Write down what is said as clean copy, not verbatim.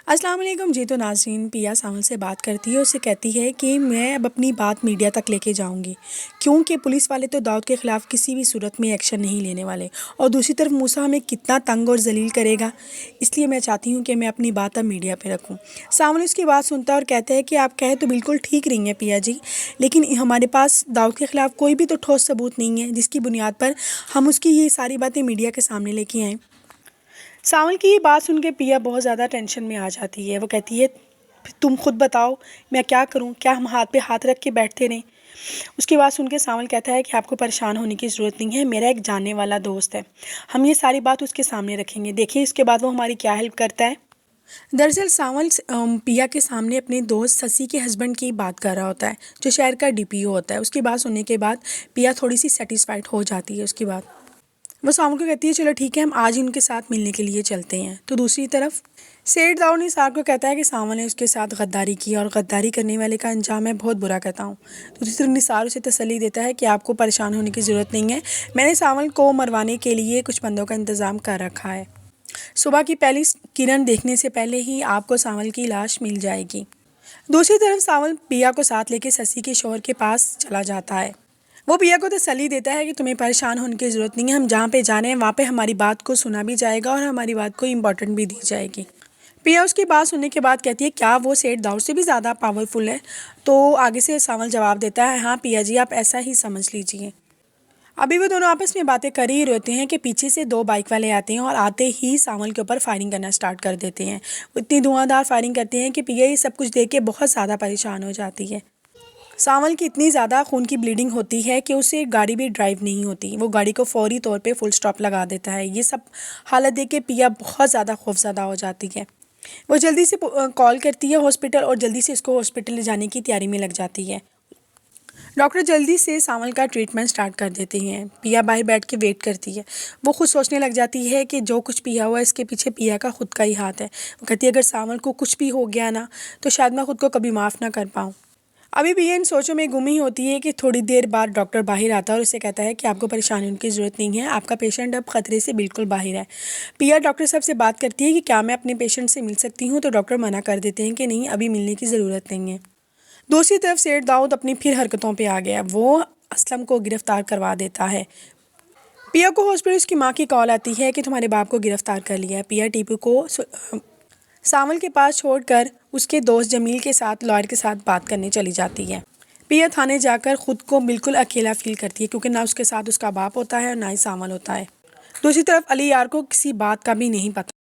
अस्सलाम वालेकुम जी। तो नाज़रीन, पिया सावंत से बात करती है, उससे कहती है कि मैं अब अपनी बात मीडिया तक लेके जाऊंगी, क्योंकि पुलिस वाले तो दाऊद के ख़िलाफ़ किसी भी सूरत में एक्शन नहीं लेने वाले। और दूसरी तरफ मूसा हमें कितना तंग और जलील करेगा, इसलिए मैं चाहती हूँ कि मैं अपनी बात अब मीडिया पे रखूँ। सावंत उसकी बात सुनता है और कहता है कि आप कहे तो बिल्कुल ठीक रही हैं पिया जी, लेकिन हमारे पास दाऊद के ख़िलाफ़ कोई भी तो ठोस सबूत नहीं है जिसकी बुनियाद पर हम उसकी ये सारी बातें मीडिया के सामने लेके आएँ। सावंत की ये बात सुन के पिया बहुत ज़्यादा टेंशन में आ जाती है। वो कहती है, तुम खुद बताओ मैं क्या करूं, क्या हम हाथ पे हाथ रख के बैठते रहें। उसकी बात सुन के सावंत कहता है कि आपको परेशान होने की ज़रूरत नहीं है, मेरा एक जानने वाला दोस्त है, हम ये सारी बात उसके सामने रखेंगे, देखिए इसके बाद वो हमारी क्या हेल्प करता है। दरअसल सावंत पिया के सामने अपने दोस्त शशि के हस्बैंड की बात कर रहा होता है, जो शहर का डीपीओ होता है। उसकी बात सुनने के बाद पिया थोड़ी सी सेटिस्फाइड हो जाती है। उसके बाद वो सावंत को कहती है, चलो ठीक है, हम आज ही उनके साथ मिलने के लिए चलते हैं। तो दूसरी तरफ सेठ दाऊद निसार को कहता है कि सावंत ने उसके साथ गद्दारी की और गद्दारी करने वाले का अंजाम मैं बहुत बुरा कहता हूँ। तो दूसरी तरफ निसार उसे तसल्ली देता है कि आपको परेशान होने की ज़रूरत नहीं है, मैंने सावंत को मरवाने के लिए कुछ बंदों का इंतज़ाम कर रखा है। सुबह की पहली किरण देखने से पहले ही आपको सावंत की लाश मिल जाएगी। दूसरी तरफ सावंत पिया को साथ लेके शशि के शौहर के पास चला जाता है। वो पिया को तसल्ली देता है कि तुम्हें परेशान होने की ज़रूरत नहीं है, हम जहाँ पे जा रहे हैं वहाँ पे हमारी बात को सुना भी जाएगा और हमारी बात को इम्पोर्टेंट भी दी जाएगी। पिया उसकी बात सुनने के बाद कहती है, क्या वो सेठ दाऊद से भी ज़्यादा पावरफुल है। तो आगे से सावंत जवाब देता है, हाँ पिया जी, आप ऐसा ही समझ लीजिए। अभी वो दोनों आपस में बातें कर ही रहते हैं कि पीछे से दो बाइक वाले आते हैं और आते ही सावंत के ऊपर फायरिंग करना स्टार्ट कर देते हैं। वो इतनी धुआंधार फायरिंग करते हैं कि पिया ये सब कुछ देख के बहुत ज़्यादा परेशान हो जाती है। सावंत की इतनी ज़्यादा खून की ब्लीडिंग होती है कि उसे गाड़ी भी ड्राइव नहीं होती। वो गाड़ी को फौरी तौर पे फुल स्टॉप लगा देता है। ये सब हालत देख के पिया बहुत ज़्यादा खौफज़दा हो जाती है। वो जल्दी से कॉल करती है हॉस्पिटल और जल्दी से इसको हॉस्पिटल ले जाने की तैयारी में लग जाती है। डॉक्टर जल्दी से सावंत का ट्रीटमेंट स्टार्ट कर देते हैं। पिया बाहर बैठ के वेट करती है। वो खुद सोचने लग जाती है कि जो कुछ पिया हुआ है इसके पीछे पिया का खुद का ही हाथ है। वो कहती है, अगर सावंत को कुछ भी हो गया ना तो शायद मैं खुद को कभी माफ़ ना कर पाऊँ। अभी भी ये इन सोचों में गुम ही होती है कि थोड़ी देर बाद डॉक्टर बाहर आता है और उसे कहता है कि आपको परेशान होने की ज़रूरत नहीं है, आपका पेशेंट अब ख़तरे से बिल्कुल बाहर है। पिया डॉक्टर साहब से बात करती है कि क्या मैं अपने पेशेंट से मिल सकती हूँ, तो डॉक्टर मना कर देते हैं कि नहीं, अभी मिलने की ज़रूरत नहीं है। दूसरी तरफ सेठ दाऊद अपनी फिर हरकतों पर आ गया। वो असलम को गिरफ्तार करवा देता है। पिया को हॉस्पिटल उसकी माँ की कॉल आती है कि तुम्हारे बाप को गिरफ्तार कर लिया है। पिया टीपू को सावंत के पास छोड़कर उसके दोस्त जमील के साथ लॉयर के साथ बात करने चली जाती है। पिया थाने जाकर खुद को बिल्कुल अकेला फील करती है, क्योंकि ना उसके साथ उसका बाप होता है और ना ही सावंत होता है। दूसरी तरफ अली यार को किसी बात का भी नहीं पता।